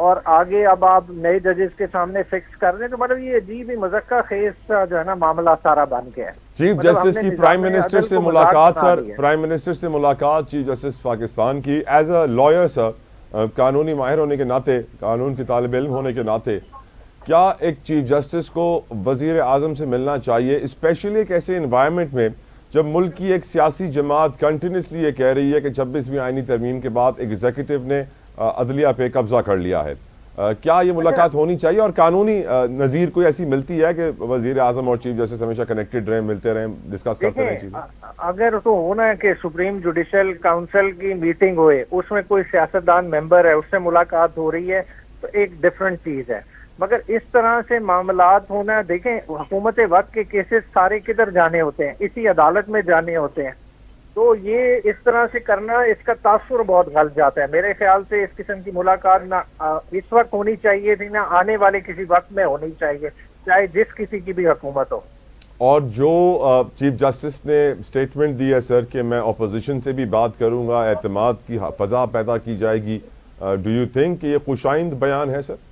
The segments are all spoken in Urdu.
اور آگے اب آپ نئے ججز کے سامنے فکس کر دیں، تو مطلب یہ عجیب ہی مذکر خیز سا جو ہے نا معاملہ سارا بن گیا ہے. چیف جسٹس کی پرائم منسٹر سے ملاقات سر، پرائم منسٹر سے ملاقات چیف جسٹس پاکستان کی، ایز اے لائر سر، قانونی ماہر ہونے کے ناطے، قانون کے طالب علم ہونے کے ناطے، کیا ایک چیف جسٹس کو وزیر اعظم سے ملنا چاہیے، اسپیشلی ایک ایسے انوائرمنٹ میں جب ملک کی ایک سیاسی جماعت کنٹینیوسلی یہ کہہ رہی ہے کہ 26ویں آئینی ترمیم کے بعد ایگزیکٹو نے عدلیہ پہ قبضہ کر لیا ہے؟ کیا یہ ملاقات ہونی چاہیے، اور قانونی نظیر کوئی ایسی ملتی ہے کہ وزیر اعظم اور چیف جسٹس ہمیشہ کنیکٹڈ رہیں، ملتے رہیں، ڈسکس کرتے رہیں چیزیں؟ اگر تو ہونا ہے کہ سپریم جوڈیشل کاؤنسل کی میٹنگ ہوئے، اس میں کوئی سیاستدان ممبر ہے، اس سے ملاقات ہو رہی ہے، تو ایک ڈفرنٹ چیز ہے. مگر اس طرح سے معاملات ہونا، دیکھیں حکومت وقت کے کیسز سارے کدھر جانے ہوتے ہیں، اسی عدالت میں جانے ہوتے ہیں. تو یہ اس طرح سے کرنا، اس کا تاثر بہت غلط جاتا ہے. میرے خیال سے اس قسم کی ملاقات نہ اس وقت ہونی چاہیے تھی، نہ آنے والے کسی وقت میں ہونی چاہیے، چاہے جس کسی کی بھی حکومت ہو. اور جو چیف جسٹس نے اسٹیٹمنٹ دی ہے سر کہ میں اپوزیشن سے بھی بات کروں گا، اعتماد کی فضا پیدا کی جائے گی، ڈو یو تھنک کہ یہ خوشائند بیان ہے سر؟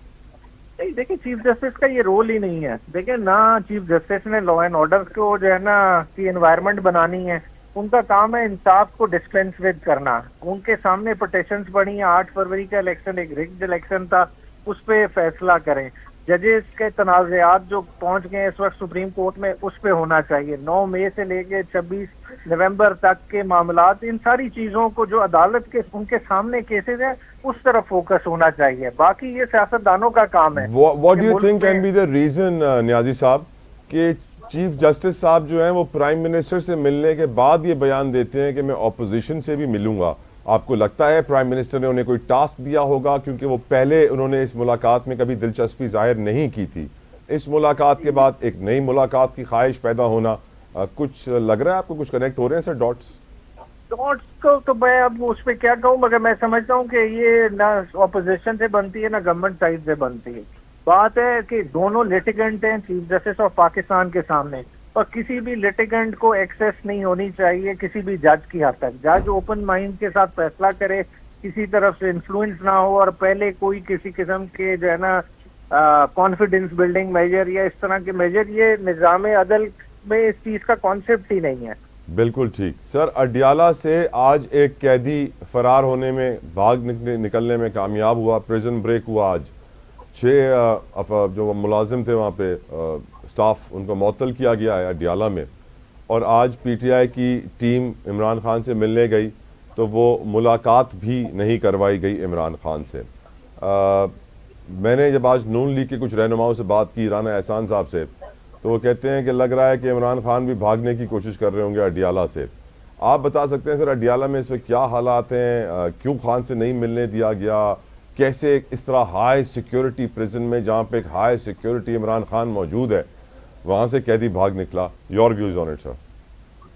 نہیں، دیکھیں چیف جسٹس کا یہ رول ہی نہیں ہے. دیکھیں نہ چیف جسٹس نے لا اینڈ آرڈر کو جو ہے نا کی انوائرمنٹ بنانی ہے. ان کا کام ہے انصاف کو ڈسپینس ود کرنا. ان کے سامنے پٹیشنز پڑی ہیں، 8 فروری کا الیکشن ایک رگڈ الیکشن تھا، اس پہ فیصلہ کریں. ججز کے تنازعات جو پہنچ گئے اس وقت سپریم کورٹ میں، اس پہ ہونا چاہیے. 9 مئی سے لے کے 26 نومبر تک کے معاملات، ان ساری چیزوں کو جو عدالت کے ان کے سامنے کیسز ہیں اس طرف فوکس ہونا چاہیے. باقی یہ سیاستدانوں کا کام ہے. What do you think can be the reason Niazi sahab کہ چیف جسٹس صاحب جو ہیں وہ پرائم منسٹر سے ملنے کے بعد یہ بیان دیتے ہیں کہ میں اپوزیشن سے بھی ملوں گا؟ آپ کو لگتا ہے پرائم منسٹر نے انہیں کوئی ٹاسک دیا ہوگا، کیونکہ وہ پہلے انہوں نے اس ملاقات میں کبھی دلچسپی ظاہر نہیں کی تھی، اس ملاقات کے بعد ایک نئی ملاقات کی خواہش پیدا ہونا، کچھ لگ رہا ہے آپ کو، کچھ کنیکٹ ہو رہے ہیں سر ڈاٹس کو؟ تو میں اب اس پہ کیا کہوں، مگر میں سمجھتا ہوں کہ یہ نہ اپوزیشن سے بنتی ہے نہ گورنمنٹ سائڈ سے بنتی ہے. بات ہے کہ دونوں لیٹیگنٹ ہیں چیف جسٹس آف پاکستان کے سامنے، اور کسی بھی لیٹیگنٹ کو ایکسیس نہیں ہونی چاہیے کسی بھی جج کی حد تک. جج اوپن مائنڈ کے ساتھ فیصلہ کرے، کسی طرف سے انفلوئنس نہ ہو، اور پہلے کوئی کسی قسم کے جو ہے نا کانفیڈنس بلڈنگ میجر یا اس طرح کے میجر، یہ نظام عدل میں اس چیز کا کانسیپٹ ہی نہیں ہے. بالکل ٹھیک سر. اڈیالہ سے آج ایک قیدی فرار ہونے میں، بھاگ نکلنے میں کامیاب ہوا، پریزن بریک ہوا. آج 6 جو ملازم تھے وہاں پہ سٹاف، ان کو معطل کیا گیا ہے اڈیالہ میں. اور آج پی ٹی آئی کی ٹیم عمران خان سے ملنے گئی تو وہ ملاقات بھی نہیں کروائی گئی عمران خان سے. میں نے جب آج نون لیگ کے کچھ رہنماؤں سے بات کی، رانا احسان صاحب سے، تو وہ کہتے ہیں کہ لگ رہا ہے کہ عمران خان بھی بھاگنے کی کوشش کر رہے ہوں گے اڈیالہ سے. آپ بتا سکتے ہیں سر اڈیالہ میں اس وقت کیا حالات ہیں، کیوں خان سے نہیں ملنے دیا گیا، کیسے اس طرح ہائی سیکیورٹی پریزن میں جہاں پہ ایک ہائی سیکیورٹی عمران خان موجود ہے وہاں سے قیدی بھاگ نکلا؟ Your views on it sir.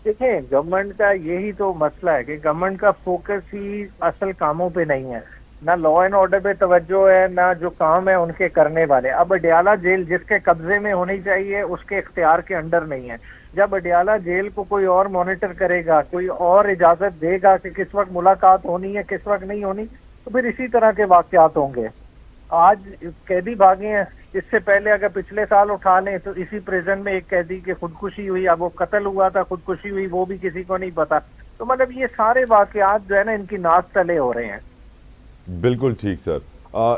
دیکھیں گورنمنٹ کا یہی تو مسئلہ ہے کہ گورنمنٹ کا فوکس ہی اصل کاموں پہ نہیں ہے، نہ لا اینڈ آرڈر پہ توجہ ہے، نہ جو کام ہے ان کے کرنے والے. اب اڈیالہ جیل جس کے قبضے میں ہونی چاہیے اس کے اختیار کے انڈر نہیں ہے. جب اڈیالہ جیل کو کوئی اور مانیٹر کرے گا، کوئی اور اجازت دے گا کہ کس وقت ملاقات ہونی ہے کس وقت نہیں ہونی، تو پھر اسی طرح کے واقعات ہوں گے. آج قیدی بھاگے ہیں، اس سے پہلے اگر پچھلے سال اٹھا لیں تو اسی پریزن میں ایک قیدی کی خودکشی ہوئی. اب وہ قتل ہوا تھا، خودکشی ہوئی، وہ بھی کسی کو نہیں پتا. تو مطلب یہ سارے واقعات جو ہے نا ان کی ناک تلے ہو رہے ہیں. بالکل ٹھیک سر.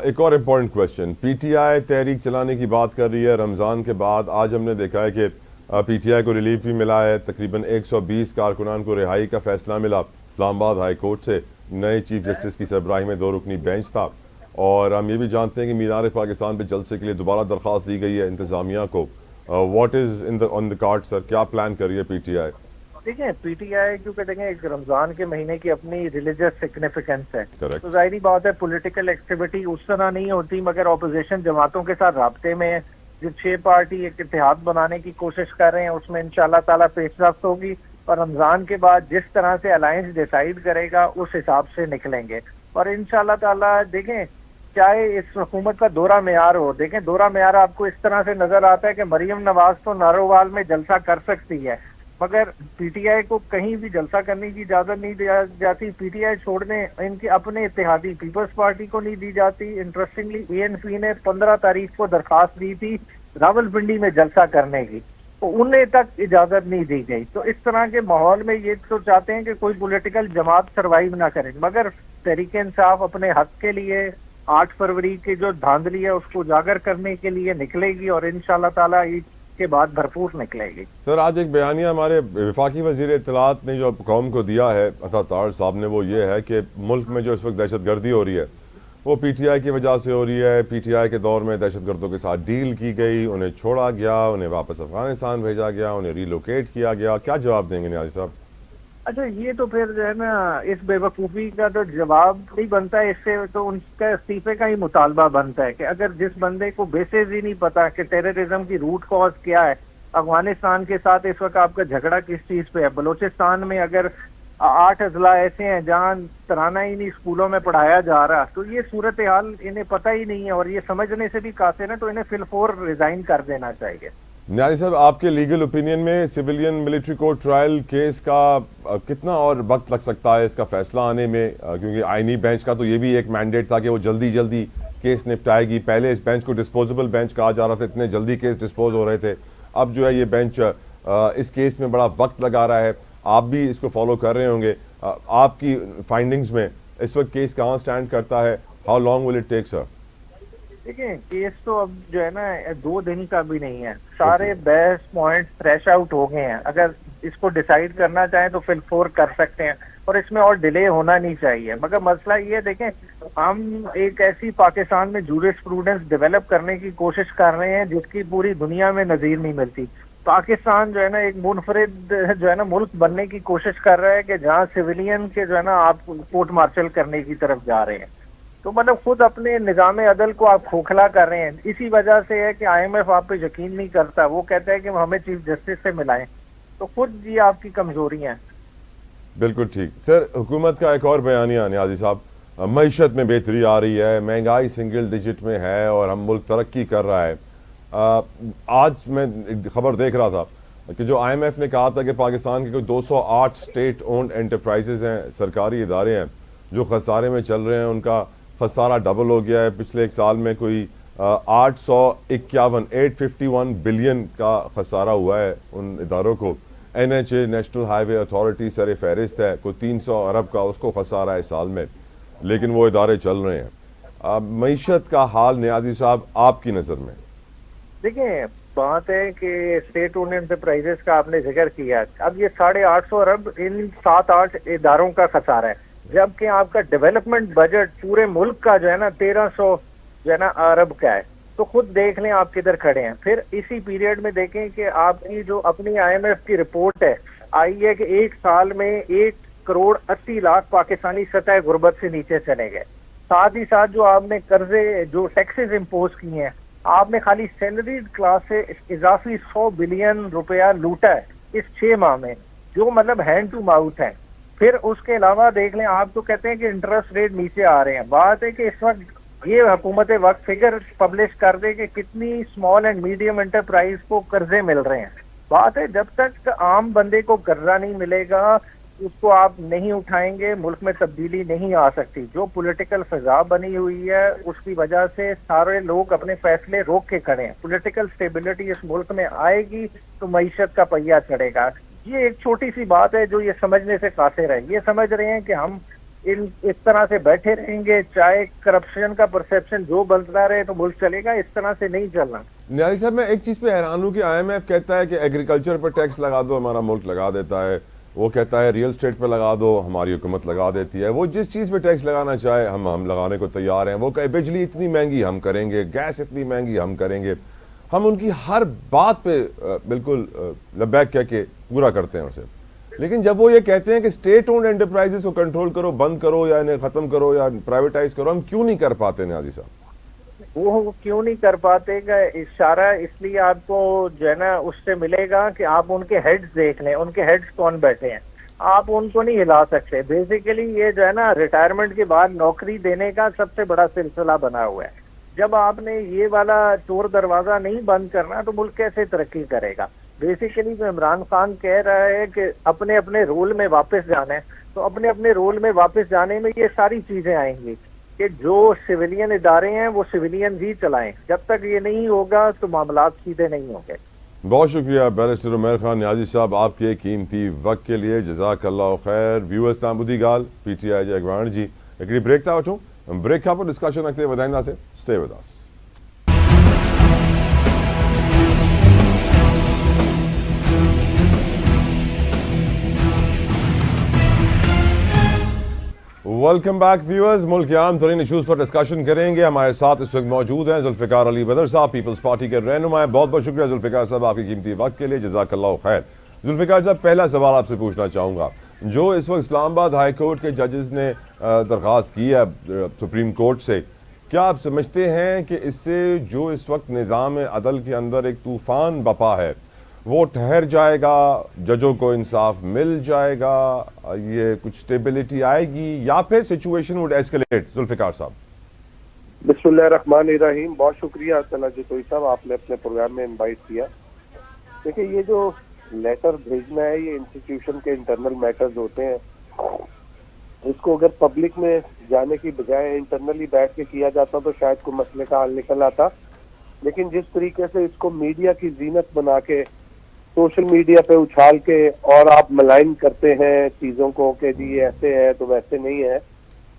ایک اور important question, P T I تحریک چلانے کی بات کر رہی ہے رمضان کے بعد. آج ہم نے دیکھا ہے کہ پی ٹی آئی کو ریلیف بھی ملا ہے، تقریباً 120 کارکنان کو رہائی کا فیصلہ ملا اسلام آباد ہائی کورٹ سے. نئے چیف جسٹس کی سربراہی میں 2 رکنی بینچ تھا، اور ہم یہ بھی جانتے ہیں کہ مینار پاکستان پہ جلسے کے لیے دوبارہ درخواست دی گئی ہے انتظامیہ کو. What is on the card سر، کیا پلان کر رہی ہے پی ٹی آئی؟ دیکھیں پی ٹی آئی کیونکہ دیکھیں ایک رمضان کے مہینے کی اپنی ریلیجس سگنیفیکینس ہے، تو ظاہری بات ہے پولیٹیکل ایکٹیویٹی اس طرح نہیں ہوتی، مگر اپوزیشن جماعتوں کے ساتھ رابطے میں ہے. جو 6 پارٹی ایک اتحاد بنانے کی کوشش کر رہے ہیں اس میں انشاءاللہ تعالیٰ پیش رفت ہوگی، اور رمضان کے بعد جس طرح سے الائنس ڈیسائیڈ کرے گا اس حساب سے نکلیں گے. اور انشاءاللہ تعالیٰ دیکھیں چاہے اس حکومت کا دورہ معیار ہو، دیکھیں دورہ معیار آپ کو اس طرح سے نظر آتا ہے کہ مریم نواز تو نارووال میں جلسہ کر سکتی ہے، مگر پی ٹی آئی کو کہیں بھی جلسہ کرنے کی اجازت نہیں دی جاتی. پی ٹی آئی چھوڑنے ان کے اپنے اتحادی پیپلز پارٹی کو نہیں دی جاتی. انٹرسٹنگلی اے این پی نے 15 تاریخ کو درخواست دی تھی راولپنڈی میں جلسہ کرنے کی, تو انہیں تک اجازت نہیں دی گئی. تو اس طرح کے ماحول میں یہ تو چاہتے ہیں کہ کوئی پولیٹیکل جماعت سروائیو نہ کرے, مگر تحریک انصاف اپنے حق کے لیے 8 فروری کی جو دھاندلی ہے اس کو اجاگر کرنے کے لیے نکلے گی, اور انشاءاللہ تعالیٰ عید کے بعد بھرپور نکلے گی. سر, آج ایک بیانیہ ہمارے وفاقی وزیر اطلاعات نے جو قوم کو دیا ہے عطا طاہر صاحب نے, وہ یہ ہے کہ ملک میں جو اس وقت دہشت گردی ہو رہی ہے وہ پی ٹی آئی کی وجہ سے ہو رہی ہے. پی ٹی آئی کے دور میں دہشت گردوں کے ساتھ ڈیل کی گئی, انہیں چھوڑا گیا, انہیں واپس افغانستان بھیجا گیا, انہیں ریلوکیٹ کیا گیا. کیا جواب دیں گے نیازی صاحب؟ اچھا, یہ تو پھر جو ہے نا اس بے وقوفی کا تو جواب نہیں بنتا ہے, اس سے تو ان کا استعفے کا ہی مطالبہ بنتا ہے کہ اگر جس بندے کو بیسز ہی نہیں پتا کہ ٹیررزم کی روٹ کاز کیا ہے, افغانستان کے ساتھ اس وقت آپ کا جھگڑا کس چیز پہ ہے, بلوچستان میں اگر 8 اضلاع ایسے ہیں جہاں ترانہ ہی نہیں اسکولوں میں پڑھایا جا رہا, تو یہ صورتحال انہیں پتہ ہی نہیں ہے اور یہ سمجھنے سے بھی قاصر ہیں, تو انہیں فی الفور ریزائن کر دینا چاہیے. نیازی صاحب, آپ کے لیگل اوپینین میں civilian military court trial case کا کتنا اور وقت لگ سکتا ہے اس کا فیصلہ آنے میں؟ کیونکہ آئینی بینچ کا تو یہ بھی ایک مینڈیٹ تھا کہ وہ جلدی کیس نپٹائے گی. پہلے اس بینچ کو ڈسپوزیبل بینچ کہا جا رہا تھا, اتنے جلدی کیس ڈسپوز ہو رہے تھے. اب جو ہے یہ بینچ اس کیس میں بڑا وقت لگا رہا ہے. آپ بھی اس کو فالو کر رہے ہوں گے, آپ کی فائنڈنگز میں اس وقت کیس کہاں سٹینڈ کرتا ہے؟ How long will it take sir? دیکھیں, کیس تو اب جو ہے نا 2 دن کا بھی نہیں ہے, سارے بحث پوائنٹ فریش آؤٹ ہو گئے ہیں. اگر اس کو ڈیسائیڈ کرنا چاہیں تو فی الفور کر سکتے ہیں, اور اس میں اور ڈیلے ہونا نہیں چاہیے. مگر مسئلہ یہ دیکھیں, ہم ایک ایسی پاکستان میں جورسپروڈنس ڈیولپ کرنے کی کوشش کر رہے ہیں جس کی پوری دنیا میں نظیر نہیں ملتی. پاکستان جو ہے نا ایک منفرد جو ہے نا ملک بننے کی کوشش کر رہا ہے کہ جہاں سویلین کے جو ہے نا آپ کورٹ مارشل کرنے کی طرف جا رہے ہیں. تو مطلب خود اپنے نظام عدل کو آپ کھوکھلا کر رہے ہیں. اسی وجہ سے ہے کہ آئی ایم ایف آپ پہ یقین نہیں کرتا, وہ کہتا ہے کہ ہمیں چیف جسٹس سے ملائیں, تو خود یہ آپ کی کمزوری ہیں. بالکل ٹھیک. سر, حکومت کا ایک اور بیانیہ نیازی صاحب, معیشت میں بہتری آ رہی ہے, مہنگائی سنگل ڈیجٹ میں ہے اور ہم ملک ترقی کر رہا ہے. آج میں خبر دیکھ رہا تھا کہ جو آئی ایم ایف نے کہا تھا کہ پاکستان کے کوئی 208 اسٹیٹ اونڈ انٹرپرائزز ہیں, سرکاری ادارے ہیں جو خسارے میں چل رہے ہیں, ان کا خسارہ ڈبل ہو گیا ہے. پچھلے ایک سال میں کوئی 851 بلین کا خسارہ ہوا ہے ان اداروں کو. N H A national highway authority سر فہرست ہے, کوئی 300 ارب کا اس کو خسارہ ہے سال میں, لیکن وہ ادارے چل رہے ہیں. معیشت کا حال نیازی صاحب آپ کی نظر میں؟ دیکھیں, بات ہے کہ اسٹیٹ اونڈ انٹرپرائزز کا آپ نے ذکر کیا, اب یہ 850 ارب ان 7-8 اداروں کا خسارہ ہے, جبکہ آپ کا ڈیولپمنٹ بجٹ پورے ملک کا جو ہے نا 1300 جو ہے نا ارب کا ہے. تو خود دیکھ لیں آپ کدھر کھڑے ہیں. پھر اسی پیریڈ میں دیکھیں کہ آپ کی جو اپنی آئی ایم ایف کی رپورٹ ہے آئی ہے کہ ایک سال میں 1 کروڑ 80 لاکھ پاکستانی سطح غربت سے نیچے چلے گئے. ساتھ ہی ساتھ جو آپ نے قرضے جو ٹیکسز امپوز کیے ہیں, آپ نے خالی سیلریڈ کلاس سے اضافی 100 بلین روپیہ لوٹا ہے اس 6 ماہ میں, جو مطلب ہینڈ ٹو ماؤتھ ہے. پھر اس کے علاوہ دیکھ لیں, آپ تو کہتے ہیں کہ انٹرسٹ ریٹ نیچے آ رہے ہیں. بات ہے کہ اس وقت یہ حکومت وقت فگر پبلش کر دے کہ کتنی اسمال اینڈ میڈیم انٹرپرائز کو قرضے مل رہے ہیں. بات ہے جب تک عام بندے کو قرضہ نہیں ملے گا, اس کو آپ نہیں اٹھائیں گے, ملک میں تبدیلی نہیں آ سکتی. جو پولیٹیکل فضا بنی ہوئی ہے اس کی وجہ سے سارے لوگ اپنے فیصلے روک کے کھڑے ہیں. پولیٹیکل سٹیبلٹی اس ملک میں آئے گی تو معیشت کا پہیہ چڑھے گا. یہ ایک چھوٹی سی بات ہے جو یہ سمجھنے سے قاصر ہے. یہ سمجھ رہے ہیں کہ ہم اس طرح سے بیٹھے رہیں گے, چاہے کرپشن کا پرسیپشن جو بنتا رہے تو ملک چلے گا. اس طرح سے نہیں چلنا. نیازی صاحب, میں ایک چیز پہ حیران ہوں کہ آئی ایم ایف کہتا ہے کہ ایگریکلچر پر ٹیکس لگا دو, ہمارا ملک لگا دیتا ہے. وہ کہتا ہے ریئل اسٹیٹ پہ لگا دو, ہماری حکومت لگا دیتی ہے. وہ جس چیز پہ ٹیکس لگانا چاہے ہم لگانے کو تیار ہیں. وہ کہے بجلی اتنی مہنگی ہم کریں گے, گیس اتنی مہنگی ہم کریں گے. ہم ان کی ہر بات پہ بالکل لبیک کہہ کے پورا کرتے ہیں اسے. لیکن جب وہ یہ کہتے ہیں کہ اسٹیٹ اونڈ انٹرپرائزز کو کنٹرول کرو, بند کرو یا انہیں ختم کرو یا پرائیویٹائز کرو, ہم کیوں نہیں کر پاتے نیازی صاحب؟ وہ کیوں نہیں کر پاتے کا اشارہ اس لیے آپ کو جو ہے نا اس سے ملے گا کہ آپ ان کے ہیڈز دیکھ لیں, ان کے ہیڈز کون بیٹھے ہیں. آپ ان کو نہیں ہلا سکتے. بیسیکلی یہ جو ہے نا ریٹائرمنٹ کے بعد نوکری دینے کا سب سے بڑا سلسلہ بنا ہوا ہے. جب آپ نے یہ والا چور دروازہ نہیں بند کرنا تو ملک کیسے ترقی کرے گا؟ بیسیکلی جو عمران خان کہہ رہا ہے کہ اپنے اپنے رول میں واپس جانا ہے، تو اپنے اپنے رول میں واپس جانے میں یہ ساری چیزیں آئیں گی کہ جو سویلین ادارے ہیں وہ سویلین ہی چلائیں. جب تک یہ نہیں ہوگا تو معاملات سیدھے نہیں ہوں گے. بہت شکریہ بیرسٹر عمیر خان نیازی صاحب آپ کے قیمتی وقت کے لیے. جزاک اللہ خیر. ویورز تاں ٻڌي ڳالهه پی ٽي آئی جي اڳواڻ جي. هڪڙي بريڪ تھا وٺون. بريڪ کان پوءِ ڊسڪشن اڳتي وڌائينداسين. Stay with us. Welcome back viewers. ملک کے عام ترین ایشوز پر ڈسکشن کریں گے. ہمارے ساتھ اس وقت موجود ہیں ذوالفقار علی بدر صاحب، پیپلز پارٹی کے رہنما. بہت بہت شکریہ ذوالفقار صاحب آپ کی قیمتی وقت کے لیے. جزاک اللہ خیر. ذوالفقار صاحب پہلا سوال آپ سے پوچھنا چاہوں گا. جو اس وقت اسلام آباد ہائی کورٹ کے ججز نے درخواست کی ہے سپریم کورٹ سے، کیا آپ سمجھتے ہیں کہ اس سے جو اس وقت نظام عدل کے اندر ایک طوفان بپا ہے وہ ٹھہر جائے گا، ججوں کو انصاف مل جائے گا، یہ کچھ اسٹیبلٹی آئے گی، یا پھر سچویشن وڈ ایسکیلیٹ؟ ذوالفقار صاحب. بسم اللہ الرحمن الرحیم. بہت شکریہ طلحہ جتوئی صاحب، آپ نے اپنے پروگرام میں انوائٹ کیا. دیکھیں یہ جو لیٹر بھیجنا ہے یہ انسٹیٹیوشن کے انٹرنل میٹرز ہوتے ہیں. اس کو اگر پبلک میں جانے کی بجائے انٹرنلی بیٹھ کے کیا جاتا تو شاید کوئی مسئلے کا حل نکل آتا. لیکن جس طریقے سے اس کو میڈیا کی زینت بنا کے سوشل میڈیا پہ اچھال کے اور آپ ملائن کرتے ہیں چیزوں کو کہ جی یہ ایسے ہے تو ویسے نہیں ہے،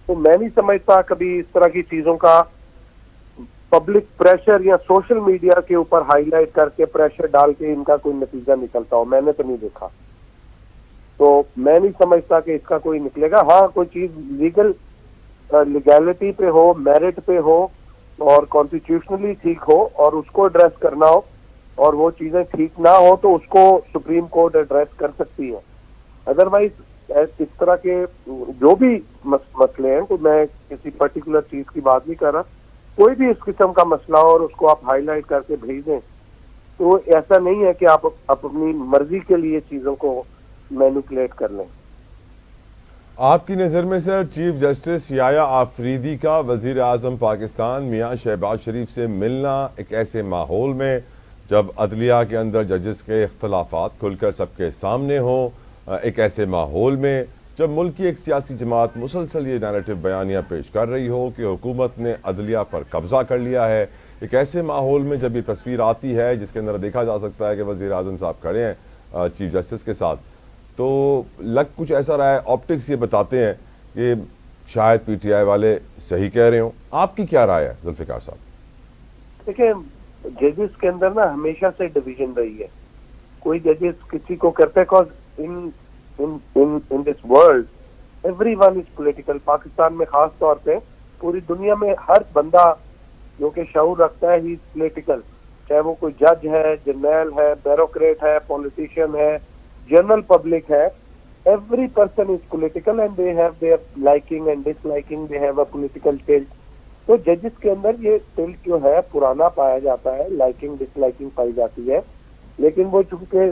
تو میں نہیں سمجھتا کبھی اس طرح کی چیزوں کا پبلک پریشر یا سوشل میڈیا کے اوپر ہائی لائٹ کر کے پریشر ڈال کے ان کا کوئی نتیجہ نکلتا ہو. میں نے تو نہیں دیکھا، تو میں نہیں سمجھتا کہ اس کا کوئی نکلے گا. ہاں کوئی چیز لیگیلٹی پہ ہو، میرٹ پہ ہو اور کانسٹیٹیوشنلی ٹھیک ہو اور اس کو ایڈریس کرنا ہو اور وہ چیزیں ٹھیک نہ ہو تو اس کو سپریم کورٹ ایڈریس کر سکتی ہے. ادروائز اس طرح کے جو بھی مسئلے ہیں، تو میں کسی پرٹیکولر چیز کی بات نہیں کر رہا، کوئی بھی اس قسم کا مسئلہ ہو اور اس کو آپ ہائی لائٹ کر کے بھیج دیں تو ایسا نہیں ہے کہ آپ اپنی مرضی کے لیے چیزوں کو مینیپولیٹ کر لیں. آپ کی نظر میں سر چیف جسٹس یحییٰ آفریدی کا وزیر اعظم پاکستان میاں شہباز شریف سے ملنا ایک ایسے ماحول میں جب عدلیہ کے اندر ججز کے اختلافات کھل کر سب کے سامنے ہوں، ایک ایسے ماحول میں جب ملک کی ایک سیاسی جماعت مسلسل یہ نیریٹو بیانیہ پیش کر رہی ہو کہ حکومت نے عدلیہ پر قبضہ کر لیا ہے، ایک ایسے ماحول میں جب یہ تصویر آتی ہے جس کے اندر دیکھا جا سکتا ہے کہ وزیر اعظم صاحب کھڑے ہیں چیف جسٹس کے ساتھ، تو لگ کچھ ایسا رہا ہے، آپٹکس یہ بتاتے ہیں کہ شاید پی ٹی آئی والے صحیح کہہ رہے ہوں. آپ کی کیا رائے ہے ذوالفقار صاحب؟ دیکھیں ججز کے اندر نا ہمیشہ سے ڈویژن رہی ہے. کوئی ججز کسی کو کرتے in this world everyone is political. Pakistan میں خاص طور پہ پوری دنیا میں ہر بندہ جو کہ شعور رکھتا ہے ہی از پولیٹیکل، چاہے وہ کوئی جج ہے، جرنیل ہے، بیوروکریٹ ہے، پولیٹیشین ہے، جنرل پبلک ہے. every person is political and they have their liking and disliking, they have a political tilt. تو ججز کے اندر یہ ٹلٹ جو ہے پرانا پایا جاتا ہے، لائکنگ ڈس لائکنگ پائی جاتی ہے. لیکن وہ چونکہ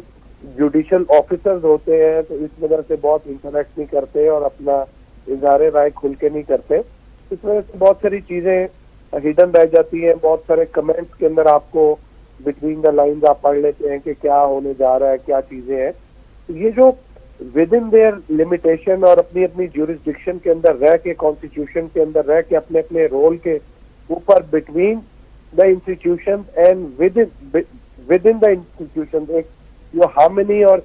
جوڈیشل آفیسرز ہوتے ہیں تو اس وجہ سے بہت انٹریکٹ نہیں کرتے اور اپنا اظہار رائے کھل کے نہیں کرتے. اس وجہ سے بہت ساری چیزیں ہڈن رہ جاتی ہیں. بہت سارے کمنٹس کے اندر آپ کو بٹوین دا لائنز آپ پڑھ لیتے ہیں کہ کیا ہونے جا رہا ہے، کیا چیزیں ہیں. یہ جو ود ان دیئر لمیٹیشن اور اپنی اپنی جورسڈکشن کے اندر رہ کے، کانسٹیٹیوشن کے اندر رہ کے اپنے اپنے رول کے اوپر between the institution and with in the institution ایک جو ہارمنی اور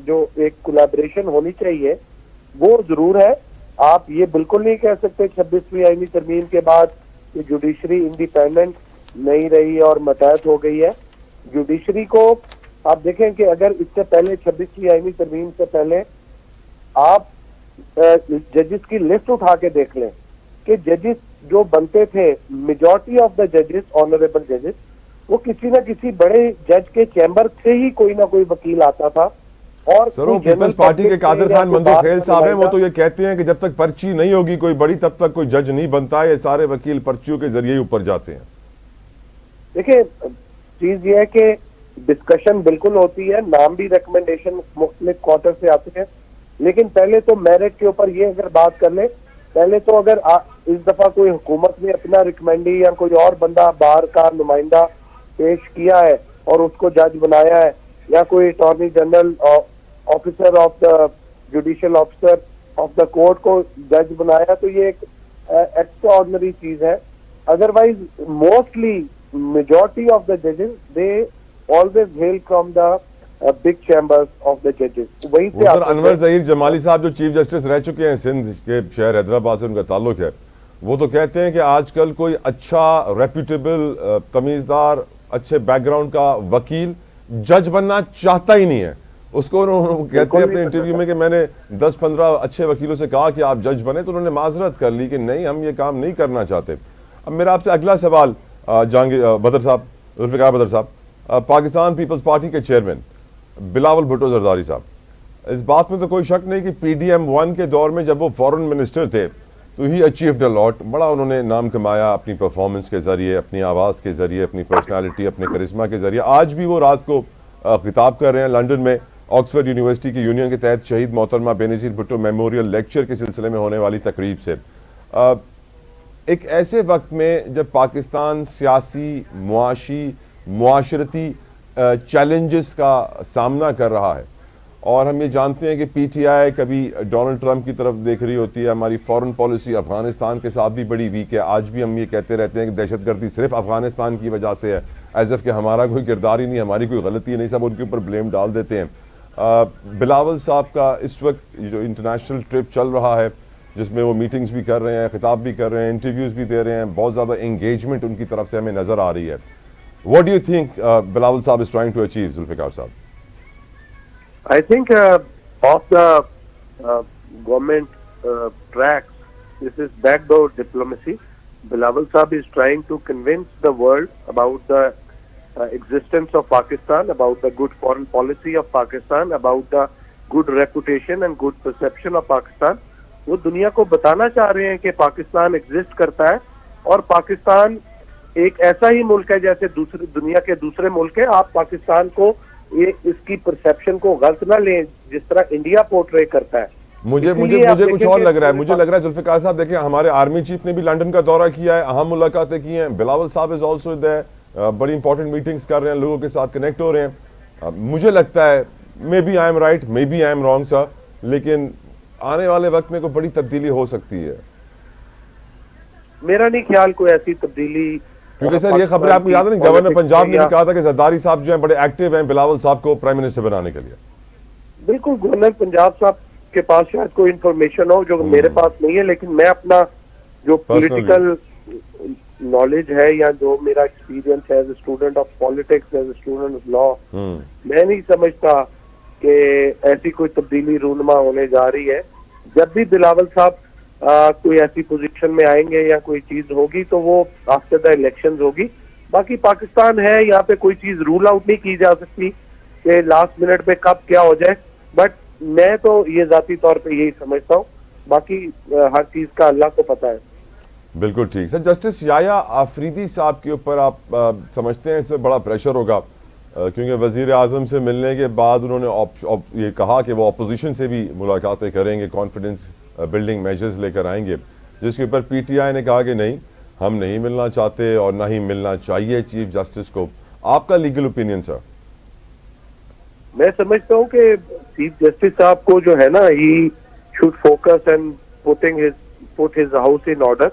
جو ایک کولیبریشن ہونی چاہیے وہ ضرور ہے. آپ یہ بالکل نہیں کہہ سکتے 26ویں آئینی ترمیم کے بعد کہ جوڈیشری انڈیپینڈنٹ نہیں رہی اور متحد ہو گئی ہے. جوڈیشری کو آپ دیکھیں کہ اگر اس سے پہلے 26ویں آئینی ترمیم سے پہلے آپ ججز کی لسٹ اٹھا کے دیکھ لیں کہ ججز جو بنتے تھے، میجورٹی آف دا ججز، آنریبل ججز، وہ کسی نہ کسی بڑے جج کے چیمبر سے ہی کوئی نہ کوئی وکیل آتا تھا. اور سر وہ پیپلز پارٹی کے قادر خان مندو خیل صاحب ہیں، وہ تو یہ کہتے ہیں کہ جب تک پرچی نہیں ہوگی کوئی بڑی تب تک کوئی جج نہیں بنتا. یہ سارے وکیل پرچیوں کے ذریعے ہی اوپر جاتے ہیں. دیکھیں چیز یہ ہے کہ ڈسکشن بالکل ہوتی ہے، نام بھی ریکمنڈیشن مختلف کوارٹر سے آتے ہیں، لیکن پہلے تو میرٹ کے اوپر یہ اگر بات کر لیں، پہلے تو اگر اس دفعہ کوئی حکومت نے اپنا ریکمینڈی یا کوئی اور بندہ باہر کا نمائندہ پیش کیا ہے اور اس کو جج بنایا ہے یا کوئی attorney general officer of the judicial officer of the court کو جج بنایا تو یہ ایک ایکسٹرا آرڈنری چیز ہے. Otherwise mostly majority of the ججز they always heel from the big chambers of the ججز. وہیں سے انور ظہیر جمالی صاحب جو چیف جسٹس رہ چکے ہیں سندھ کے شہر حیدرآباد سے ان کا تعلق ہے, وہ تو کہتے ہیں کہ آج کل کوئی اچھا ریپیوٹیبل تمیزدار اچھے بیک گراؤنڈ کا وکیل جج بننا چاہتا ہی نہیں ہے. اس کو کہتے ہیں اپنے انٹرویو میں کہ میں نے 10-15 اچھے وکیلوں سے کہا کہ آپ جج بنے تو انہوں نے معذرت کر لی کہ نہیں ہم یہ کام نہیں کرنا چاہتے. اب میرا آپ سے اگلا سوال بدر صاحب, ذوالفقار بدر صاحب, پاکستان پیپلز پارٹی کے چیئرمین بلاول بھٹو زرداری صاحب, اس بات میں تو کوئی شک نہیں کہ پی ڈی ایم 1 کے دور میں جب وہ فورن منسٹر تھے تو ہی اچیوڈ اے لاٹ, بڑا انہوں نے نام کمایا اپنی پرفارمنس کے ذریعے, اپنی آواز کے ذریعے, اپنی پرسنالٹی, اپنے کرسما کے ذریعے. آج بھی وہ رات کو خطاب کر رہے ہیں لنڈن میں آکسفورڈ یونیورسٹی کی یونین کے تحت شہید محترمہ بے نظیر بھٹو میموریل لیکچر کے سلسلے میں ہونے والی تقریب سے. ایک ایسے وقت میں جب پاکستان سیاسی, معاشی, معاشرتی چیلنجز کا سامنا کر رہا ہے, اور ہم یہ جانتے ہیں کہ پی ٹی آئی کبھی ڈونلڈ ٹرمپ کی طرف دیکھ رہی ہوتی ہے, ہماری فورن پالیسی افغانستان کے ساتھ بھی بڑی ویک ہے. آج بھی ہم یہ کہتے رہتے ہیں کہ دہشت گردی صرف افغانستان کی وجہ سے ہے, ایز اف کہ ہمارا کوئی کردار ہی نہیں, ہماری کوئی غلطی نہیں, سب ان کے اوپر بلیم ڈال دیتے ہیں. بلاول صاحب کا اس وقت جو انٹرنیشنل ٹرپ چل رہا ہے جس میں وہ میٹنگز بھی کر رہے ہیں, خطاب بھی کر رہے ہیں, انٹرویوز بھی دے رہے ہیں, بہت زیادہ انگیجمنٹ ان کی طرف سے ہمیں نظر آ رہی ہے. What do you think Bilawal Saab is trying to achieve, Zulfikar Saab? I think off the government tracks, this is backdoor diplomacy. Bilawal Saab is trying to convince the world about the existence of Pakistan, about the good foreign policy of Pakistan, about the good reputation and good perception of Pakistan. وہ دنیا کو بتانا چاہ رہے ہیں کہ پاکستان ایگزسٹ کرتا ہے اور پاکستان ایک ایسا ہی ملک ہے جیسے دوسری دنیا کے دوسرے ملک ہیں. آپ پاکستان کو اس کی پرسیپشن کو غلط نہ لیں جس طرح انڈیا پورٹرے کرتا ہے. مجھے کچھ اور لگ رہا ہے, مجھے لگ رہا ہے ذوالفقار صاحب دیکھیں ہمارے آرمی چیف نے بھی لنڈن کا دورہ کیا ہے, اہم ملاقاتیں کی ہیں. بلاول صاحب از آلسو دیر, بڑی امپورٹنٹ میٹنگز کر رہے ہیں, لوگوں کے ساتھ کنیکٹ ہو رہے ہیں. مجھے لگتا ہے maybe I am right, maybe I am wrong sir, لیکن آنے والے وقت میں کوئی بڑی تبدیلی ہو سکتی ہے. میرا نہیں خیال کوئی ایسی تبدیلی, کیونکہ سر یہ خبریں آپ کو یاد نہیں, گورنر پنجاب نے بھی کہا تھا کہ زرداری صاحب جو ہیں بڑے ایکٹیو ہیں بلاول صاحب کو پرائم منسٹر بنانے کے لیے. بالکل, گورنر پنجاب صاحب کے پاس شاید کوئی انفارمیشن ہو جو میرے پاس نہیں ہے, لیکن میں اپنا جو پولیٹیکل نالج ہے یا جو میرا ایکسپیرینس ہے as a student of politics, as a student of law, میں نہیں سمجھتا کہ ایسی کوئی تبدیلی رونما ہونے جا رہی ہے. جب بھی بلاول صاحب کوئی ایسی پوزیشن میں آئیں گے یا کوئی چیز ہوگی تو وہ آفٹر دا الیکشنز ہوگی. باقی پاکستان ہے, یہاں پہ کوئی چیز رول آؤٹ نہیں کی جا سکتی کہ لاسٹ منٹ پہ کب کیا ہو جائے, بٹ میں تو یہ ذاتی طور پہ یہی سمجھتا ہوں, باقی ہر چیز کا اللہ کو پتہ ہے. بالکل ٹھیک. سر جسٹس یحییٰ آفریدی صاحب کے اوپر آپ سمجھتے ہیں اس میں بڑا پریشر ہوگا, کیونکہ وزیر اعظم سے ملنے کے بعد انہوں نے یہ کہا کہ وہ اپوزیشن سے بھی ملاقاتیں کریں گے, کانفیڈنس بلڈنگ میجرز لے کر آئیں گے, جس کے اوپر پی ٹی آئی نے کہا کہ نہیں ہم نہیں ملنا چاہتے اور نہ ہی ملنا چاہیے چیف جسٹس کو. آپ کا لیگل اوپینین سر؟ میں سمجھتا ہوں کہ چیف جسٹس صاحب کو جو ہے نا, he should focus and put his house in order.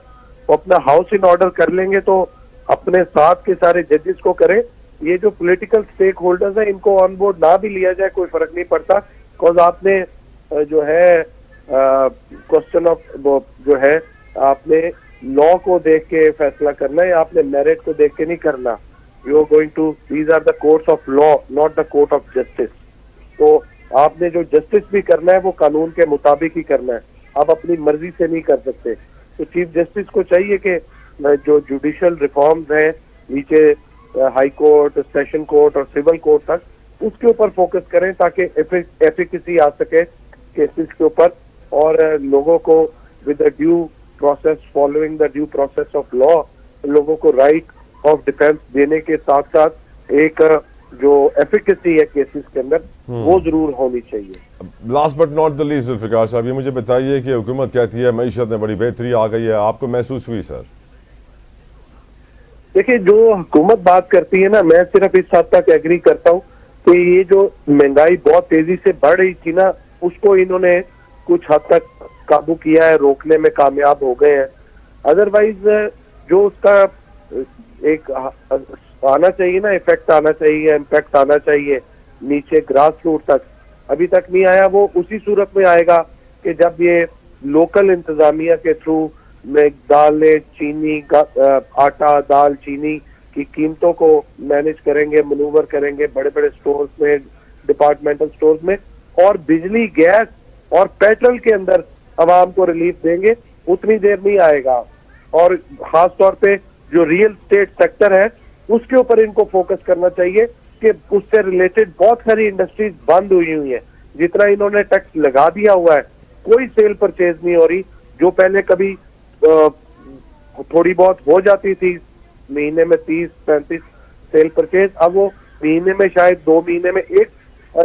وہ اپنا ہاؤس ان آرڈر کر لیں گے تو اپنے ساتھ کے سارے ججز کو کریں. یہ جو پولیٹیکل سٹیک ہولڈرز ہیں ان کو آن بورڈ نہ بھی لیا جائے کوئی فرق نہیں پڑتا, بیکاز آپ نے جو ہے کوسچن آف جو ہے آپ نے لا کو دیکھ کے فیصلہ کرنا ہے, آپ نے میرٹ کو دیکھ کے نہیں کرنا. You are going to, these are the courts of law not the court of justice. تو آپ نے جو جسٹس بھی کرنا ہے وہ قانون کے مطابق ہی کرنا ہے, آپ اپنی مرضی سے نہیں کر سکتے. تو چیف جسٹس کو چاہیے کہ جو جوڈیشل ریفارمز ہیں نیچے ہائی کورٹ, سیشن کورٹ اور سول کورٹ تک, اس کے اوپر فوکس کریں تاکہ ایفیکیسی آ سکے کیسز کے اوپر, اور لوگوں کو with the due process, following the due process of law, لوگوں کو رائٹ آف ڈیفینس دینے کے ساتھ ساتھ ایک جو ایفیکیسی ہے کیسز کے اندر وہ ضرور ہونی چاہیے. Last but not the least ذوالفقار صاحب, یہ مجھے بتائیے کہ حکومت کہتی ہے معیشت میں بڑی بہتری آ گئی ہے, آپ کو محسوس ہوئی سر؟ دیکھیں جو حکومت بات کرتی ہے نا, میں صرف اس حد تک ایگری کرتا ہوں کہ یہ جو مہنگائی بہت تیزی سے بڑھ رہی تھی نا، اس کو انہوں نے کچھ حد تک قابو کیا ہے، روکنے میں کامیاب ہو گئے ہیں. ادروائز جو اس کا ایک آنا چاہیے نا، افیکٹ آنا چاہیے، امپیکٹ آنا چاہیے نیچے گراس روٹ تک، ابھی تک نہیں آیا. وہ اسی صورت میں آئے گا کہ جب یہ لوکل انتظامیہ کے تھرو میں دالیں، چینی، آٹا، دال، چینی کی قیمتوں کو مینج کریں گے، منور کریں گے بڑے بڑے سٹورز میں، ڈپارٹمنٹل سٹورز میں، اور بجلی، گیس اور پیٹرول کے اندر عوام کو ریلیف دیں گے. اتنی دیر نہیں آئے گا. اور خاص طور پہ جو ریئل اسٹیٹ سیکٹر ہے اس کے اوپر ان کو فوکس کرنا چاہیے کہ اس سے ریلیٹڈ بہت ساری انڈسٹریز بند ہوئی ہیں. جتنا انہوں نے ٹیکس لگا دیا ہوا ہے، کوئی سیل پرچیز نہیں ہو رہی. جو پہلے کبھی تھوڑی بہت ہو جاتی تھی مہینے میں 30-35 سیل پرچیز، اب وہ مہینے میں شاید 2 مہینے میں ایک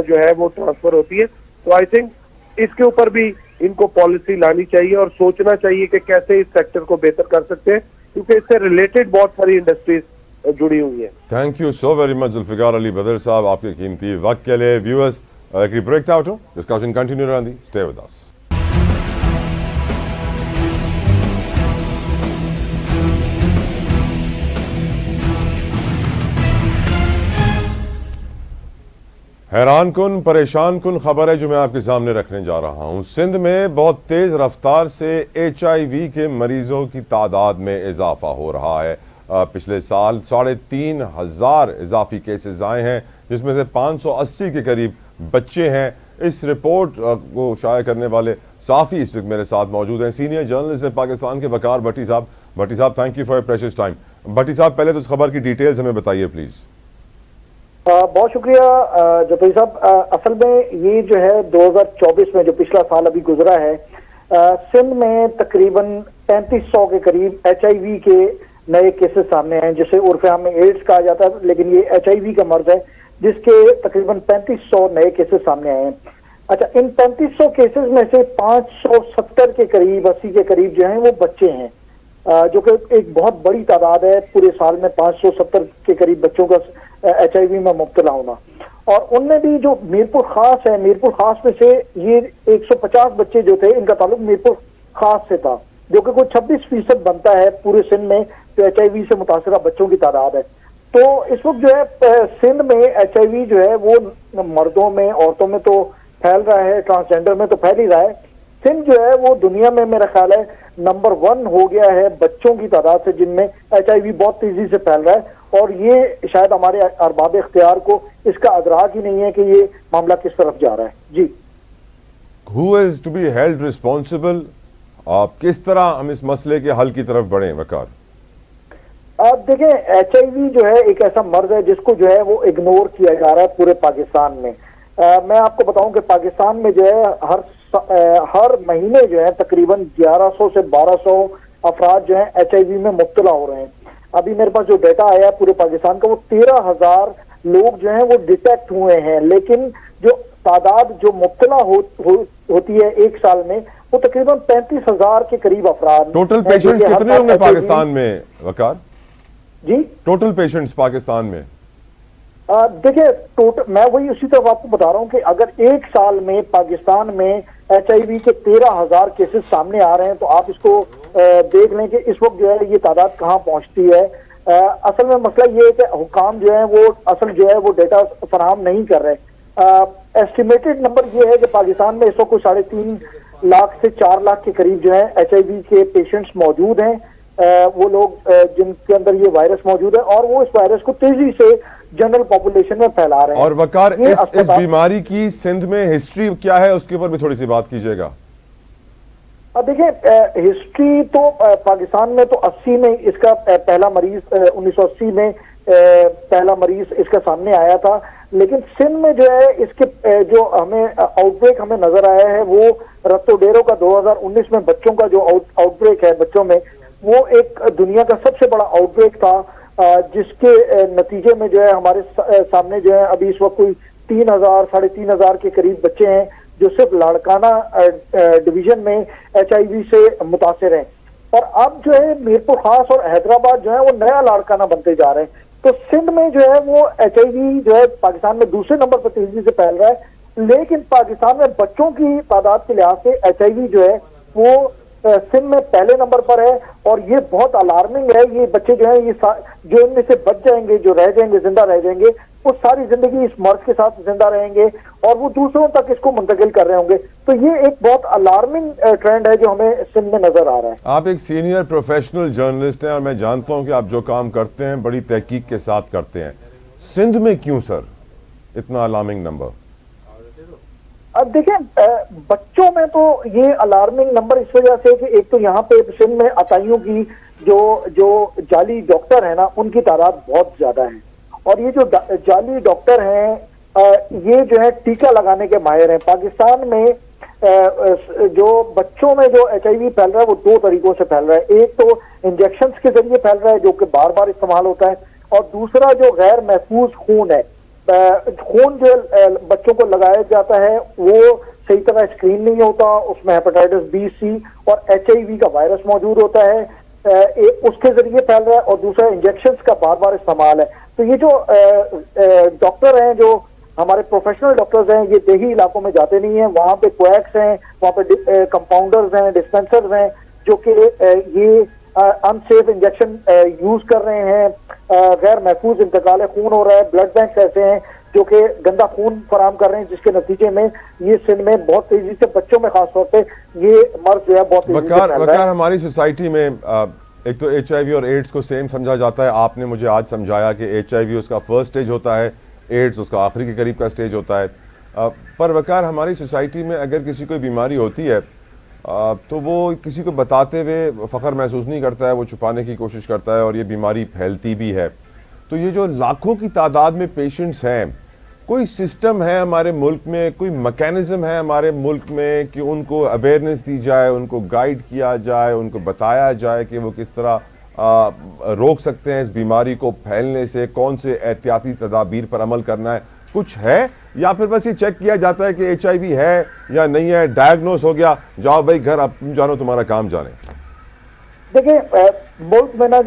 جو ہے وہ ٹرانسفر ہوتی ہے. تو آئی تھنک اس کے اوپر بھی ان کو پالیسی لانی چاہیے اور سوچنا چاہیے کہ کیسے اس سیکٹر کو بہتر کر سکتے ہیں، کیونکہ اس سے ریلیٹڈ بہت ساری انڈسٹریز جڑی ہوئی ہیں. Thank you so very much Zulfiqar Ali Badar sahab, آپ کے قیمتی وقت کے لیے. ویورز ایک بریک تھا اٹھو، ڈسکشن کنٹینیو رہندی، اسٹے ود اس. حیران کن، پریشان کن خبر ہے جو میں آپ کے سامنے رکھنے جا رہا ہوں. سندھ میں بہت تیز رفتار سے HIV کے مریضوں کی تعداد میں اضافہ ہو رہا ہے. پچھلے سال 3,500 اضافی کیسز آئے ہیں، جس میں سے 580 کے قریب بچے ہیں. اس رپورٹ کو شائع کرنے والے صحافی اس وقت میرے ساتھ موجود ہیں، سینئر جرنلسٹ ہیں پاکستان کے وقار Bhatti sahab. Bhatti sahab thank you for your precious time. Bhatti sahab پہلے تو اس خبر کی ڈیٹیلز ہمیں بتائیے پلیز. بہت شکریہ جفری صاحب. اصل میں یہ جو ہے 2024 میں جو پچھلا سال ابھی گزرا ہے، سندھ میں تقریباً 3500 کے قریب HIV کے نئے کیسز سامنے آئے ہیں، جسے عرف عام میں ایڈز کہا جاتا ہے، لیکن یہ HIV کا مرض ہے جس کے تقریباً 3500 نئے کیسز سامنے آئے ہیں. اچھا، ان 3500 کیسز میں سے 570 کے قریب 80 کے قریب جو ہیں وہ بچے ہیں، جو کہ ایک بہت بڑی تعداد ہے. پورے سال میں 570 کے قریب بچوں کا HIV میں مبتلا ہونا. اور ان میں بھی جو میرپور خاص ہے، میرپور خاص میں سے یہ 150 بچے جو تھے، ان کا تعلق میرپور خاص سے تھا، جو کہ کوئی 26% بنتا ہے پورے سندھ میں جو HIV سے متاثرہ بچوں کی تعداد ہے. تو اس وقت جو ہے سندھ میں HIV جو ہے وہ مردوں میں، عورتوں میں تو پھیل رہا ہے، ٹرانسجینڈر میں تو پھیل ہی رہا ہے. سندھ جو ہے وہ دنیا میں میرا خیال ہے نمبر 1 ہو گیا ہے بچوں کی تعداد سے جن میں HIV بہت تیزی سے پھیل رہا ہے. اور یہ شاید ہمارے ارباب اختیار کو اس کا ادراک ہی نہیں ہے کہ یہ معاملہ کس طرف جا رہا ہے. جی، Who is to be held responsible؟ آپ کس طرح ہم اس مسئلے کے حل کی طرف بڑھیں وقار؟ آپ دیکھیں، HIV جو ہے ایک ایسا مرض ہے جس کو جو ہے وہ اگنور کیا جا رہا ہے پورے پاکستان میں. میں آپ کو بتاؤں کہ پاکستان میں جو ہے ہر مہینے جو ہے تقریباً 1100 سے 1200 افراد جو ہیں HIV میں مبتلا ہو رہے ہیں. ابھی میرے پاس جو ڈیٹا آیا ہے پورے پاکستان کا، وہ 13,000 لوگ جو ہیں وہ ڈیٹیکٹ ہوئے ہیں، لیکن جو تعداد جو مبتلا ہوتی ہے ایک سال میں وہ تقریباً 35,000 کے قریب افراد. ٹوٹل پیشنٹس کتنے ہوں گے پاکستان میں وقار؟ جی، ٹوٹل پیشنٹس پاکستان میں دیکھیں، میں وہی اسی طرف آپ کو بتا رہا ہوں کہ اگر ایک سال میں پاکستان میں HIV کے 13,000 کیسز سامنے آ رہے ہیں تو آپ اس کو دیکھ لیں کہ اس وقت جو ہے یہ تعداد کہاں پہنچتی ہے. اصل میں مسئلہ یہ ہے کہ حکام جو ہیں وہ اصل جو ہے وہ ڈیٹا فراہم نہیں کر رہے. ایسٹیمیٹڈ نمبر یہ ہے کہ پاکستان میں اس وقت کوئی 3.5 لاکھ سے 4 لاکھ کے قریب جو ہے HIV کے پیشنٹس موجود ہیں، وہ لوگ جن کے اندر یہ وائرس موجود ہے، اور وہ اس وائرس کو تیزی سے جنرل پاپولیشن میں پھیلا رہے ہیں. اور وقار اس بیماری کی سندھ میں ہسٹری کیا ہے، اس کے اوپر بھی تھوڑی سی بات کیجیے گا. دیکھیں، ہسٹری تو پاکستان میں تو 80 میں اس کا پہلا مریض 1980 میں پہلا مریض اس کا سامنے آیا تھا، لیکن سندھ میں جو ہے اس کے جو ہمیں آؤٹ بریک ہمیں نظر آیا ہے وہ رتو ڈیرو کا 2019 میں بچوں کا جو آؤٹ بریک ہے بچوں میں، وہ ایک دنیا کا سب سے بڑا آؤٹ بریک تھا، جس کے نتیجے میں جو ہے ہمارے سامنے جو ہے ابھی اس وقت کوئی 3,000 3,500 کے قریب بچے ہیں جو صرف لاڑکانہ ڈویژن میں HIV سے متاثر ہیں. اور اب جو ہے میرپور خاص اور حیدرآباد جو ہے وہ نیا لاڑکانہ بنتے جا رہے ہیں. تو سندھ میں جو ہے وہ HIV جو ہے پاکستان میں دوسرے نمبر پر تیزی سے پھیل رہا ہے، لیکن پاکستان میں بچوں کی تعداد کے لحاظ سے HIV جو ہے وہ سندھ میں پہلے نمبر پر ہے، اور یہ بہت الارمنگ ہے۔ یہ بچے جو ہیں یہ جو ان میں سے بچ جائیں گے، جو رہ جائیں گے، زندہ رہ جائیں گے، وہ ساری زندگی اس مرض کے ساتھ زندہ رہیں گے اور وہ دوسروں تک اس کو منتقل کر رہے ہوں گے۔ تو یہ ایک بہت الارمنگ ٹرینڈ ہے جو ہمیں سندھ میں نظر آ رہا ہے۔ آپ ایک سینئر پروفیشنل جرنلسٹ ہیں اور میں جانتا ہوں کہ آپ جو کام کرتے ہیں بڑی تحقیق کے ساتھ کرتے ہیں۔ سندھ میں کیوں سر اتنا الارمنگ نمبر؟ اب دیکھیں بچوں میں تو یہ الارمنگ نمبر اس وجہ سے کہ ایک تو یہاں پہ سندھ میں عطائیوں کی جو جعلی ڈاکٹر ہیں نا ان کی تعداد بہت زیادہ ہے، اور یہ جو جعلی ڈاکٹر ہیں یہ جو ہے ٹیکہ لگانے کے ماہر ہیں۔ پاکستان میں جو بچوں میں جو HIV پھیل رہا ہے وہ دو طریقوں سے پھیل رہا ہے، ایک تو انجیکشنز کے ذریعے پھیل رہا ہے جو کہ بار بار استعمال ہوتا ہے، اور دوسرا جو غیر محفوظ خون ہے، خون جو بچوں کو لگایا جاتا ہے وہ صحیح طرح اسکرین نہیں ہوتا، اس میں ہیپاٹائٹس B C اور HIV کا وائرس موجود ہوتا ہے، اس کے ذریعے پھیل رہا ہے، اور دوسرا انجیکشنز کا بار بار استعمال ہے۔ تو یہ جو ڈاکٹر ہیں جو ہمارے پروفیشنل ڈاکٹرز ہیں یہ دیہی علاقوں میں جاتے نہیں ہیں، وہاں پہ کویکس ہیں، وہاں پہ کمپاؤنڈرز ہیں، ڈسپینسرز ہیں جو کہ یہ ان سیف انجیکشن یوز کر رہے ہیں، غیر محفوظ انتقال خون ہو رہا ہے۔ بلڈ بینکس ایسے ہیں جو کہ گندا خون فراہم کر رہے ہیں، جس کے نتیجے میں یہ سندھ میں بہت تیزی سے بچوں میں خاص طور پہ یہ مرض جو ہے بہت تیزی سے پھیل رہا ہے۔ ہماری سوسائٹی میں ایک تو HIV اور ایڈز کو سیم سمجھا جاتا ہے۔ آپ نے مجھے آج سمجھایا کہ HIV اس کا فرسٹ سٹیج ہوتا ہے، ایڈز اس کا آخری کے قریب کا سٹیج ہوتا ہے۔ پر وقار ہماری سوسائٹی میں اگر کسی کو بیماری ہوتی ہے تو وہ کسی کو بتاتے ہوئے فخر محسوس نہیں کرتا ہے، وہ چھپانے کی کوشش کرتا ہے، اور یہ بیماری پھیلتی بھی ہے۔ تو یہ جو لاکھوں کی تعداد میں پیشنٹس ہیں، کوئی سسٹم ہے ہمارے ملک میں، کوئی میکینزم ہے ہمارے ملک میں کہ ان کو اویئرنیس دی جائے، ان کو گائیڈ کیا جائے، ان کو بتایا جائے کہ وہ کس طرح روک سکتے ہیں اس بیماری کو پھیلنے سے، کون سے احتیاطی تدابیر پر عمل کرنا ہے؟ کچھ ہے یا پھر بس یہ چیک کیا جاتا ہے کہ HIV ہے یا نہیں ہے، ڈائگنوز ہو گیا، جاؤ بھائی گھر، اب تم جانو تمہارا کام جانے؟ دیکھیں ملک میں نا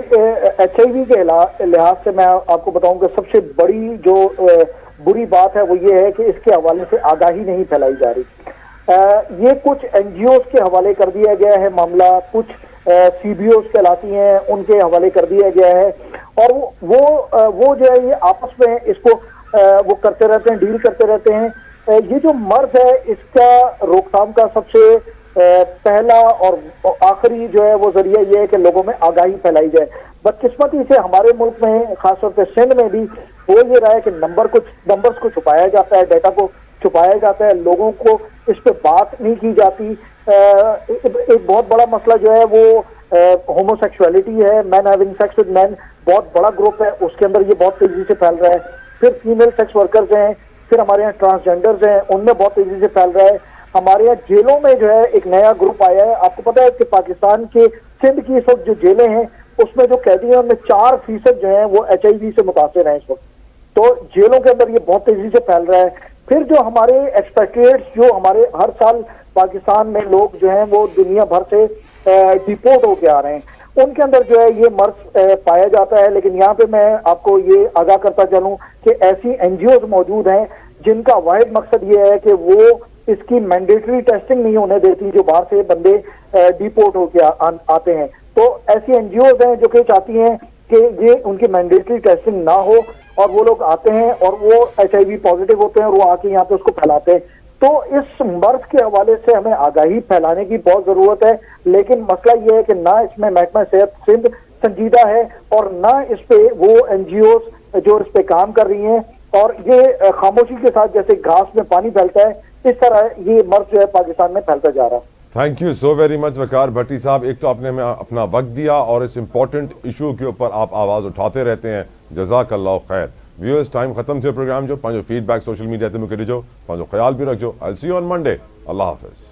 HIV کے لحاظ سے میں آپ کو بتاؤں کہ سب سے بڑی جو بری بات ہے وہ یہ ہے کہ اس کے حوالے سے آگاہی نہیں پھیلائی جا رہی۔ یہ کچھ NGOs کے حوالے کر دیا گیا ہے معاملہ، کچھ CBOs کہلاتی ہیں ان کے حوالے کر دیا گیا ہے، اور وہ جو ہے یہ آپس میں اس کو وہ کرتے رہتے ہیں، ڈیل کرتے رہتے ہیں۔ یہ جو مرض ہے اس کا روک تھام کا سب سے پہلا اور آخری جو ہے وہ ذریعہ یہ ہے کہ لوگوں میں آگاہی پھیلائی جائے۔ بدقسمتی سے ہمارے ملک میں خاص طور پہ سندھ میں بھی ہو یہ رہا ہے کہ نمبرز کو چھپایا جاتا ہے، ڈیٹا کو چھپایا جاتا ہے، لوگوں کو اس پہ بات نہیں کی جاتی۔ ایک بہت بڑا مسئلہ جو ہے وہ ہومو سیکسولیٹی ہے، مین ہیونگ سیکس ود مین، بہت بڑا گروپ ہے، اس کے اندر یہ بہت تیزی سے پھیل رہا ہے۔ پھر فیمیل سیکس ورکرز ہیں، پھر ہمارے یہاں ٹرانسجینڈرز ہیں، ان میں بہت تیزی سے پھیل رہا ہے۔ ہمارے یہاں جیلوں میں جو ہے ایک نیا گروپ آیا ہے، آپ کو پتا ہے کہ پاکستان کے سندھ کی اس وقت جو جیلیں ہیں اس میں جو قیدی ہیں ان میں 4% جو ہیں وہ HIV سے متاثر ہیں اس وقت۔ تو جیلوں کے اندر یہ بہت تیزی سے پھیل رہا ہے۔ پھر جو ہمارے ایکسپیکٹریٹس جو ہمارے ہر سال پاکستان میں لوگ جو ہیں وہ دنیا بھر سے ڈیپورٹ ہو کے آ رہے ہیں، ان کے اندر جو ہے یہ مرض پایا جاتا ہے۔ لیکن یہاں پہ میں آپ کو یہ آگاہ کرتا چلوں کہ ایسی NGOs موجود ہیں جن کا واحد مقصد یہ ہے کہ وہ اس کی مینڈیٹری ٹیسٹنگ نہیں ہونے دیتی جو باہر سے بندے ڈیپورٹ ہو کے آتے ہیں۔ تو ایسی NGOs ہیں جو کہ چاہتی ہیں کہ یہ ان کی مینڈیٹری ٹیسٹنگ نہ ہو، اور وہ لوگ آتے ہیں اور وہ HIV پازیٹیو ہوتے ہیں اور وہ آ کے یہاں پہ اس کو پھیلاتے ہیں۔ تو اس مرض کے حوالے سے ہمیں آگاہی پھیلانے کی بہت ضرورت ہے، لیکن مسئلہ یہ ہے کہ نہ اس میں محکمہ صحت سندھ سنجیدہ ہے اور نہ اس پہ وہ NGOs جو اس پہ کام کر رہی ہیں، اور یہ خاموشی کے ساتھ جیسے گھاس میں پانی پھیلتا ہے اس طرح یہ مرض جو ہے پاکستان میں پھیلتا جا رہا ہے۔ Thank you so very much Waqar Bhatti sahab, ایک تو آپ نے ہمیں اپنا وقت دیا اور اس امپورٹنٹ ایشو کے اوپر آپ آواز اٹھاتے رہتے ہیں، جزاک اللہ خیر۔ ویورز ٹائم ختم تھو پروگرام جو پانچو فیڈ بیک سوشل میڈیا تے موکلي جو پانچو خیال بھی رکھجو۔ I'll see you on Monday۔ اللہ حافظ۔